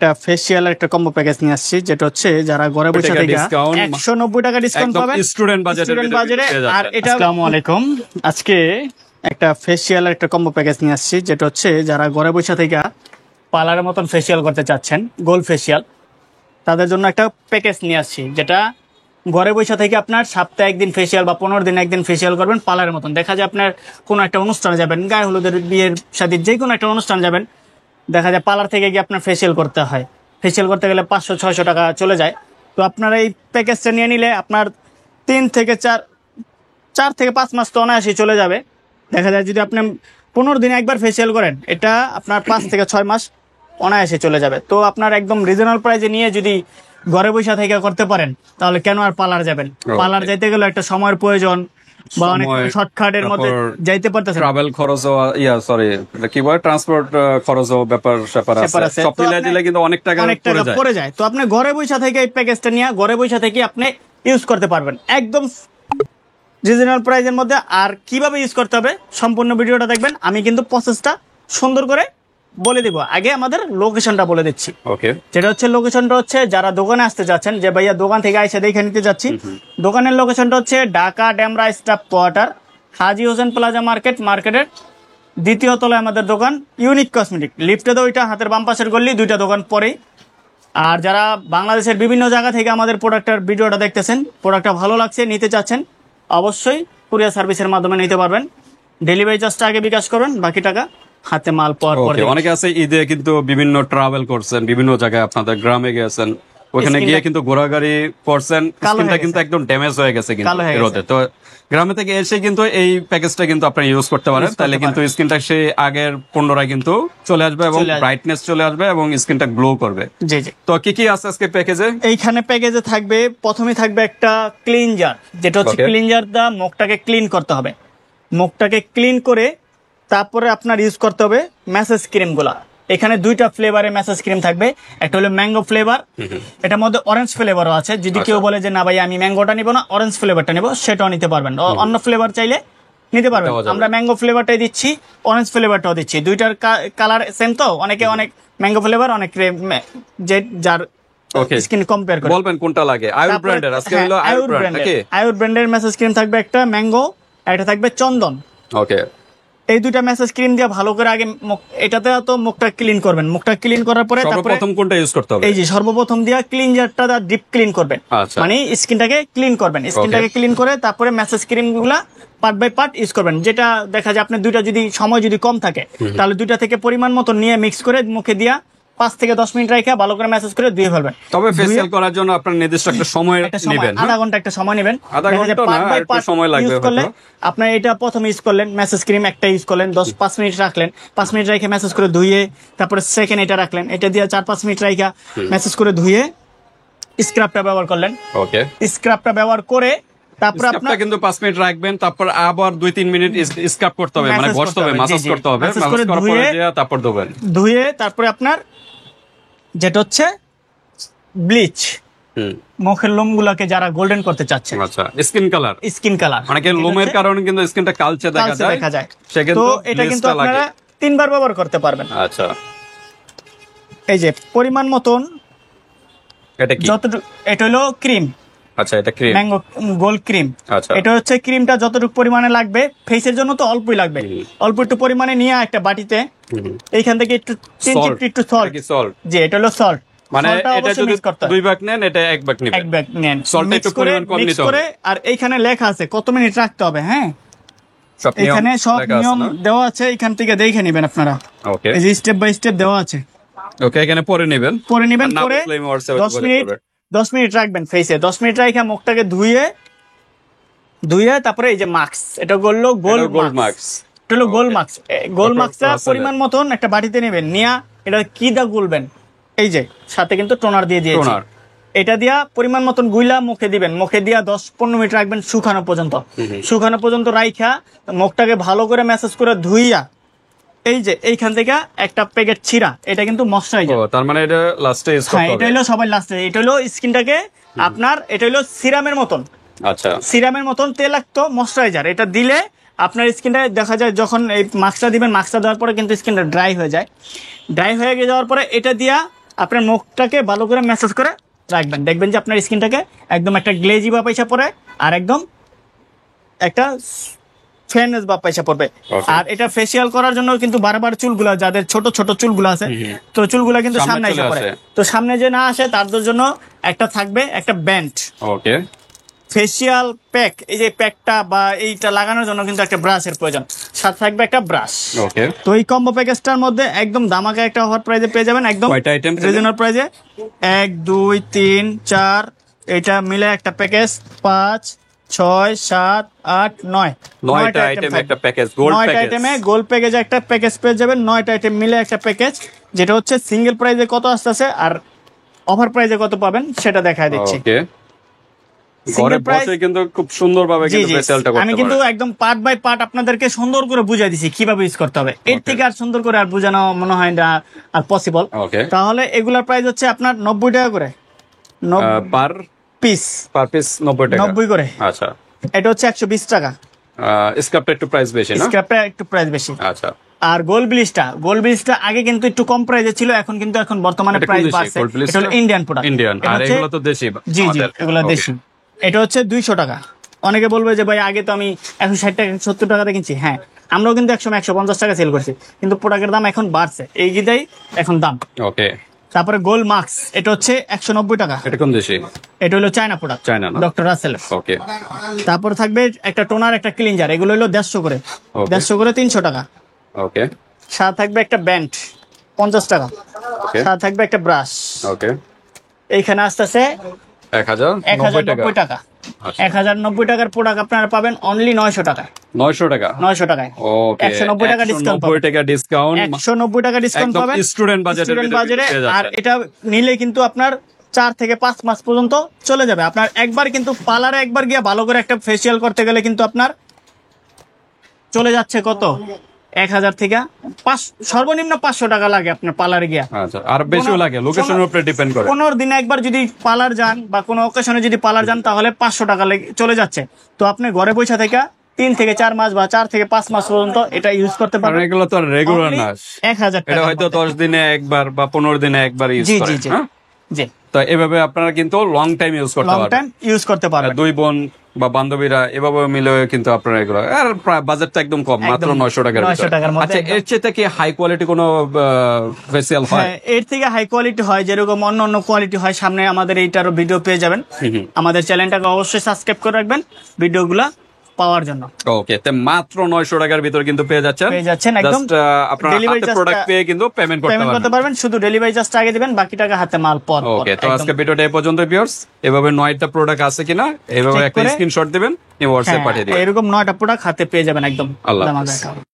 একটা ফেসিয়াল একটা combo package নিয়ে আসছি, যেটা হচ্ছে যারা ঘরে বসে থেকে 190 টাকা ডিসকাউন্ট পাবেন স্টুডেন্ট বাজেটে। আর এটা আসসালামু আলাইকুম, আজকে একটা ফেসিয়াল একটা কম্বো প্যাকেজ নিয়ে আসছি, যেটা হচ্ছে যারা ঘরে বসে থেকে পার্লারের মতন ফেসিয়াল করতে চাচ্ছেন, গোল ফেসিয়াল, তাদের জন্য একটা প্যাকেজ নিয়ে আসছি, যেটা ঘরে বসে থেকে আপনার সপ্তাহে একদিন ফেসিয়াল বা 15 দিন একদিন ফেসিয়াল করবেন পার্লারের মতন। দেখা যায় আপনার কোনো একটা অনুষ্ঠানে যাবেন, গায়ে হলুদের, বিয়ের শাদীর, যে কোনো একটা অনুষ্ঠান যাবেন, দেখা যায় পার্লার থেকে গিয়ে আপনার ফেসিয়াল করতে হয়। ফেসিয়াল করতে গেলে 500-600 টাকা চলে যায়। তো আপনারা এই প্যাকেজটা নিয়ে নিলে আপনার 3 থেকে 4 থেকে 5 মাস তো অনায়াসই চলে যাবে। দেখা যায় যদি আপনি 15 দিনে একবার ফেসিয়াল করেন, এটা আপনার 5 থেকে 6 মাস অনায়াসে চলে যাবে। তো আপনার একদম রিজনেবল প্রাইসে নিয়ে যদি ঘরে বসে থেকে করতে পারেন, তাহলে কেন আর পার্লার যাবেন? পার্লার যাইতে গেলে একটা সময়ের প্রয়োজন, বা অনেক শর্টকাটের মধ্যে যাইতে পারতেছেন, ট্রাভেল খরচ কি বলে ট্রান্সপোর্ট খরচ ব্যাপার আছে, সব মিলিয়ে দিলে কিন্তু অনেক টাকা পড়ে যায়। তো আপনি ঘরে বসে থেকে এই প্যাকেজটা নিয়ে ঘরে বসে থেকে আপনি ইউজ করতে পারবেন একদম রিজনেবল প্রাইসের মধ্যে। আর কিভাবে ইউজ করতে হবে সম্পূর্ণ ভিডিওটা দেখবেন, আমি কিন্তু প্রসেসটা সুন্দর করে বলে দিব। আগে আমাদের লোকেশনটা বলে দিচ্ছি। ওকে, যেটা হচ্ছে লোকেশনটা হচ্ছে যারা দোকানে আসতে যাচ্ছেন, যে ভাইয়া দোকান থেকে এসে দেখে নিতে যাচ্ছি, দোকানের লোকেশনটা হচ্ছে ঢাকা ডেমরা স্টাফ কোয়ার্টার, হাজী হোসেন প্লাজা মার্কেটের দ্বিতীয় তলায় আমাদের দোকান, ইউনিক কসমেটিক। লিফটে তো ওইটা হাতের বাম পাশের গল্লি, 2টা দোকান পরেই। আর যারা বাংলাদেশের বিভিন্ন জায়গা থেকে আমাদের প্রোডাক্টের ভিডিওটা দেখতেছেন, প্রোডাক্টটা ভালো লাগছে, নিতে চাচ্ছেন, অবশ্যই কুরিয়ার সার্ভিসের মাধ্যমে নিতে পারবেন। ডেলিভারি চার্জটা আগে বিকাশ করবেন, বাকি টাকা হাতে মাল পাওয়ার পরে। অনেকে আছে ঈদে কিন্তু বিভিন্ন ট্রাভেল করছেন, বিভিন্ন জায়গায় আপনাদের গ্রামে গেছেন, ওখানে গিয়ে কিন্তু ঘোরাঘুরি করছেন, স্কিনটা কিন্তু একদম ড্যামেজ হয়ে গেছে কিন্তু রোদে। তো গ্রামে থেকে এসে কিন্তু এই প্যাকেজটা কিন্তু আপনি ইউজ করতে পারেন, তাহলে কিন্তু স্কিনটা সেই আগের পুনরায় কিন্তু চলে আসবে এবং ব্রাইটনেস চলে আসবে এবং স্কিনটা গ্লো করবে। জি জি। তো কি কি আছে আজকে প্যাকেজে? এইখানে প্যাকেজে থাকবে, প্রথমে থাকবে একটা ক্লিনজার, যেটা হচ্ছে ক্লিনজার দা মুখটাকে ক্লিন করতে হবে। মুখটাকে ক্লিন করে তারপরে আপনার ইউজ করতে হবে ম্যাসেজ ক্রিম গুলা। এখানে 2টা ফ্লেভারের ম্যাসেজ ক্রিম থাকবে, একটা হলো ম্যাঙ্গো ফ্লেভার, এটার মধ্যে অরেঞ্জ ফ্লেভারও আছে। যদি কেউ বলে যে না ভাই আমি ম্যাঙ্গোটা নিব না, অরেঞ্জ ফ্লেভারটা নিব, সেটাও নিতে পারবেন। অন্য ফ্লেভার চাইলে নিতে পারবেন। আমরা ম্যাঙ্গো ফ্লেভারটাই দিচ্ছি, অরেঞ্জ ফ্লেভারটাও দিচ্ছি। 2টার কালার সেম, তো অনেকে অনেক ম্যাঙ্গো ফ্লেভার, অনেক যার স্কিন কম্পেয়ার করে বলবেন কোনটা লাগে। আয়ুর ব্র্যান্ডের আজকে হলো আয়ুর ব্র্যান্ড নাকি? আয়ুর ব্র্যান্ডের ম্যাসেজ ক্রিম থাকবে একটা ম্যাঙ্গো, একটা থাকবে চন্দন। ওকে, এই 2টা ম্যাসেজ ক্রিম দিয়ে ভালো করে আগে এটাতে তো মুখটা ক্লিন করবেন। মুখটা ক্লিন করার পরে তারপরে সর্বপ্রথম কোনটা ইউজ করতে হবে? এই যে সর্বপ্রথম দিয়া ক্লিনজারটা দা ডিপ ক্লিন করবেন, মানে স্কিনটাকে ক্লিন করবেন। স্কিনটাকে ক্লিন করে তারপরে ম্যাসেজ ক্রিম গুলা পার্ট বাই পার্ট ইউজ করবেন। যেটা দেখা যায় আপনি 2টা যদি সময় যদি কম থাকে, তাহলে 2টা থেকে পরিমাণ মতো নিয়ে মিক্স করে মুখে দিয়া 5 থেকে 10 মিনিট রেখে ভালো করে ম্যাসেজ করে ধুয়ে ফেলবেন। তবে ফেসিয়াল করার জন্য আপনার নির্দিষ্ট একটা সময় নেবেন, আধা ঘন্টা একটা সময় নেবেন। আধা ঘন্টা না, একটু সময় লাগবে হয়তো। আপনি এটা প্রথমে ইউজ করলেন, ম্যাসেজ ক্রিম একটা ইউজ করলেন, 5 মিনিট রাখলেন, 5 মিনিট রেখে ম্যাসেজ করে ধুয়ে তারপরে সেকেন্ড এটা রাখলেন, এটা দিয়ে 4-5 মিনিট রেখে ম্যাসেজ করে ধুয়ে স্ক্রাবটা ব্যবহার করলেন। ওকে, স্ক্রাবটা ব্যবহার করে তারপর আপনারা কিন্তু 5 মিনিট রাখবেন, তারপর আবার 2-3 মিনিট স্ক্রাব করতে হবে, মানে ঘষতে হবে, মাসাজ করতে হবে, মাসাজ করার পরে তারপর ধুবেন। ধুয়ে তারপরে আপনার যেটা হচ্ছে ব্লিচ, মুখের লোমগুলোকে যারা গোল্ডেন করতে চাচ্ছে, আচ্ছা, স্কিন কালার, মানে কি লোমের কারণে কিন্তু স্কিনটা কালচে দেখা যায়, তো এটা কিন্তু আপনারা 3 বার ব্যবহার করতে পারবেন। আচ্ছা, এই যে পরিমাণ মতন এটা কি, যতটুকু, এটা হলো ক্রিম। আচ্ছা, এটা ক্রিম, ম্যাঙ্গো গোল্ড ক্রিম। আচ্ছা, এটা হচ্ছে ক্রিমটা যতটুকু পরিমাণে লাগবে, ফেসের জন্য তো অল্পই লাগবে, অল্প একটু পরিমাণে নিয়ে একটা বাটিতে এইখান থেকে একটু সল্ট, যে এটা হলো সল্ট, মানে এটা যদি 2 ভাগ নেন, এটা 1 ভাগ নেবেন, 1 ভাগ নেন, সল্ট একটু পরিমাণ কম নিতে হবে। আর এইখানে লেখা আছে কত মিনিট রাখতে হবে। হ্যাঁ, এখানে সব নিয়ম দেওয়া আছে, এখান থেকে দেখে নেবেন আপনারা। ওকে, এই যে স্টেপ বাই স্টেপ দেওয়া আছে। ওকে, এখানে পরে নেবেন পরে 10 মিনিট রাখবেন ফেসে। 10 মিনিট রেখে মুখটাকে ধুয়ে তারপরে এই যে মাস্ক, এটা গোল্ড মাস্ক, এটা হলো গোল্ড মাস্ক। গোল্ড মাস্কটা পরিমাণ মতন একটা বাটিতে নেবেন, নিয়ে এটা কি দা গুলবেন, এই যে সাথে কিন্তু টোনার দিয়ে দিয়েছি, এটা দিয়া পরিমাণ মতন গুইলা মুখে দিবেন। মুখে দিয়া 10-15 মিনিট রাখবেন শুকানো পর্যন্ত রাইখা মুখটাকে ভালো করে ম্যাসেজ করে ধুইয়া, এই যে এইখান থেকে একটা প্যাকেট ছিঁড়া, এটা কিন্তু ময়শ্চারাইজার, তার মানে এটা লাস্টে ইউজ করতে হবে। এটা হলো সবাই লাস্টে, এটা হলো স্কিনটাকে আপনার, এটা হলো সিরামের মতন, আচ্ছা, সিরামের মতন তেলাক্ত ময়শ্চারাইজার। এটা দিলে আপনার স্কিনটা দেখা যায় যখন এই মাস্কটা দিবেন, মাস্কটা দেওয়ার পরে কিন্তু স্কিনটা ড্রাই হয়ে যায়। ড্রাই হয়ে যাওয়ার পরে এটা দিয়া আপনার মুখটাকে ভালো করে ম্যাসাজ করে রাখবেন, দেখবেন যে আপনার স্কিনটাকে একদম একটা গ্লেজি বা পয়সা পড়ে আর একদম একটা ফেয়ারনেস বা পয়সা পড়বে। আর এটা ফেসিয়াল করার জন্য কিন্তু বারবার চুলগুলা, যাদের ছোট ছোট চুলগুলো আছে, তো চুলগুলা কিন্তু সামনে এসে পড়ে, তো সামনে যে না আসে তাদের জন্য একটা থাকবে একটা ব্যান্ড। ওকে, ফেসিয়াল প্যাক, এই যে প্যাকটা বা এইটা লাগানোর জন্য কিন্তু একটা ব্রাশের প্রয়োজন, সাথে থাকবে একটা ব্রাশ। ওকে, তো এই কম্বো প্যাকেজটার মধ্যে একদম দামাকা একটা অফার প্রাইজে পেয়ে যাবেন, একদম কয়টা আইটেম রিজনেবল প্রাইজে। 1 2 3 4 এটা মিলে একটা প্যাকেজ 5 6 7 8 9 9টা আইটেম একটা প্যাকেজ, গোল্ড 9টা প্যাকেজ। আইটেমে গোল্ড প্যাকেজে একটা প্যাকেজ পেয়ে যাবেন, 9টা আইটেম মিলে একটা প্যাকেজ, যেটা হচ্ছে সিঙ্গেল প্রাইজে কত আসতেছে আর অফার প্রাইজে কত পাবেন সেটা দেখায় দিচ্ছি। ওকে, ঘরে বসে কিন্তু খুব সুন্দরভাবে কিন্তু ফেসিয়ালটা করতে আমি পারেন। কিন্তু একদম পার্ট বাই পার্ট আপনাদেরকে সুন্দর করে বুঝাই দিছি কিভাবে ইউজ করতে হবে, এর থেকে আর সুন্দর করে আর বোঝানো মনে হয় না আর পসিবল। ওকে, তাহলে এগুলার প্রাইস হচ্ছে আপনার 90 টাকা করে পার পিস, 90 টাকা। 90 করে। আচ্ছা, এটা হচ্ছে 120 টাকা। স্ক্রাবটা একটু প্রাইস বেশি না? স্ক্র্যাপটা একটু প্রাইস বেশি। আচ্ছা, আর গোল্ড ব্লিচটা আগে কিন্তু একটু কম প্রাইসে ছিল, এখন কিন্তু বর্তমানে এটা কোন প্রাইস দেশি? বাড়ছে। gold bleach এটা হলো টা? Indian product. ইন্ডিয়ান, আর এগুলো তো দেশি। জি জি, আমাদের। এগুলো Okay. দেশি। এটা হচ্ছে 200 টাকা। অনেকে বলবে যে ভাই আগে তো আমি 160 টাকা 70 টাকাতে কিনছি। হ্যাঁ, আমরাও কিন্তু 150 টাকা সেল করছি, কিন্তু প্রোডাক্টের দাম এখন বাড়ছে, এই গিদাই এখন দাম। ওকে, তারপরে গোল্ড মার্কস, এটা হচ্ছে 190 টাকা। এটা কোন দেশি? এটা হলো চায়না প্রোডাক্ট, চায়না না? ডক্টর রাসেল। ওকে, তারপর থাকবে একটা টোনার, একটা ক্লিনজার, এগুলো হলো 150 করে। Okay. 150 করে 300 টাকা। ওকে, সাথে থাকবে একটা ব্যান্ড 50 টাকা। ওকে, সাথে থাকবে একটা ব্রাশ। ওকে, এইখানে আসতেছে 1090 টাকা। 1090 টাকা। আচ্ছা। 1090 টাকার প্রোডাক্ট আপনারা পাবেন অনলি 900 টাকা। 900 টাকা। 900 টাকায়। ওকে, 190 টাকা ডিসকাউন্ট 190 টাকা ডিসকাউন্ট। 190 টাকা ডিসকাউন্ট একদম পাবেন স্টুডেন্ট বাজেটের স্টুডেন্ট বাজেটে। পেয়ে আর যাচ্ছেন। এটা নিলে কিন্তু আপনার 4 থেকে 5 মাস পর্যন্ত চলে যাবে। আপনার একবার কিন্তু পার্লারে একবার গিয়ে ভালো করে একটা ফেসিয়াল করতে গেলে কিন্তু আপনার চলে যাচ্ছে কত 1000 থেকে সর্বনিম্ন 500 টাকা লাগে আপনার পার্লারে গিয়া। আচ্ছা, আর বেশিও লাগে, লোকেশনের উপরে ডিপেন্ড করে। 15 দিনে একবার যদি পার্লার যান বা কোনো অকেশনে যদি পার্লার যান তাহলে 500 টাকা চলে যাচ্ছে। তো আপনি ঘরে বসে থেকে 3 থেকে 4 মাস বা 4 থেকে 5 মাস পর্যন্ত এটা ইউজ করতে কারণ পারবেন। এগুলো তো রেগুলার না, 1000 এটা টাকা। হয়তো 10 দিনে একবার বা 15 দিনে একবার ইউজ জি জি করেন। জি হ্যাঁ? জি, তো এভাবে আপনারা কিন্তু লং টাইম ইউজ করতে লং পারবেন। টাইম ইউজ করতে পারবেন। দুই বোন বা বান্ধবীরা এভাবে মিলে কিন্তু আপনারা এগুলো, আর বাজেটটা একদম কম, মাত্র 900 টাকার 900 টাকার মধ্যে। আচ্ছা, এর চেয়ে কি হাই কোয়ালিটি কোনো ফেসিয়াল হয়? হ্যাঁ, এর থেকে হাই কোয়ালিটি হয়, যেরকম অন্য অন্য কোয়ালিটি হয়। সামনে আমাদের এইটারও ভিডিও পেয়ে যাবেন। আমাদের চ্যানেলটাকে অবশ্যই সাবস্ক্রাইব করে রাখবেন ভিডিওগুলা পাওয়ার জন্য। ওকে, তো মাত্র 900 টাকার ভিতর কিন্তু পেয়ে যাচ্ছেন একদম। Just, আপনারা Delivery হাতে charge প্রোডাক্ট টা পেয়ে কিন্তু পেমেন্ট পেমেন্ট করতে করতে পারবেন। পারবেন, শুধু ডেলিভারি চার্জটা আগে দিবেন, বাকি টাকা হাতে মাল পর। ওকে, তো আজকে ভিডিওটা এই পর্যন্ত ভিউয়ার্স। এভাবে 9টা প্রোডাক্ট আছে কিনা এভাবে Check একটা করে- স্ক্রিনশট দিবেন, এই হোয়াটসঅ্যাপ পাঠিয়ে দিবেন। এরকম 9টা প্রোডাক্ট হাতে পেয়ে যাবেন একদম আল্লাহ দামাকা। হাফেজ।